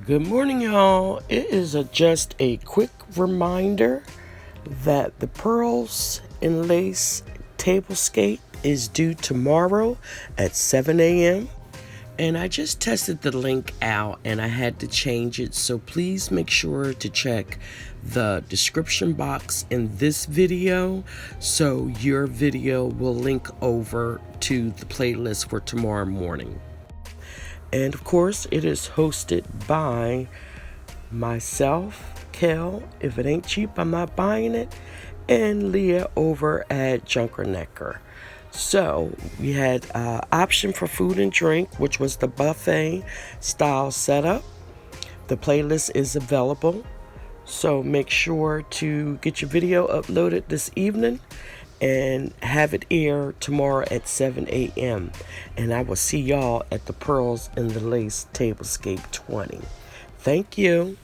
Good morning, y'all. It is just a quick reminder that the Pearls and Lace Tablescape is due tomorrow at 7 a.m. And I just tested the link out and I had to change it, so please make sure to check the description box in this video so your video will link over to the playlist for tomorrow morning. And of course, it is hosted by myself, Kel, if it ain't cheap, I'm not buying it, and Leah over at Junkernecker. So we had option for food and drink, which was the buffet style setup. The playlist is available, so make sure to get your video uploaded this evening and have it air tomorrow at 7 a.m. And I will see y'all at the Pearls and the Lace Tablescape 20. Thank you.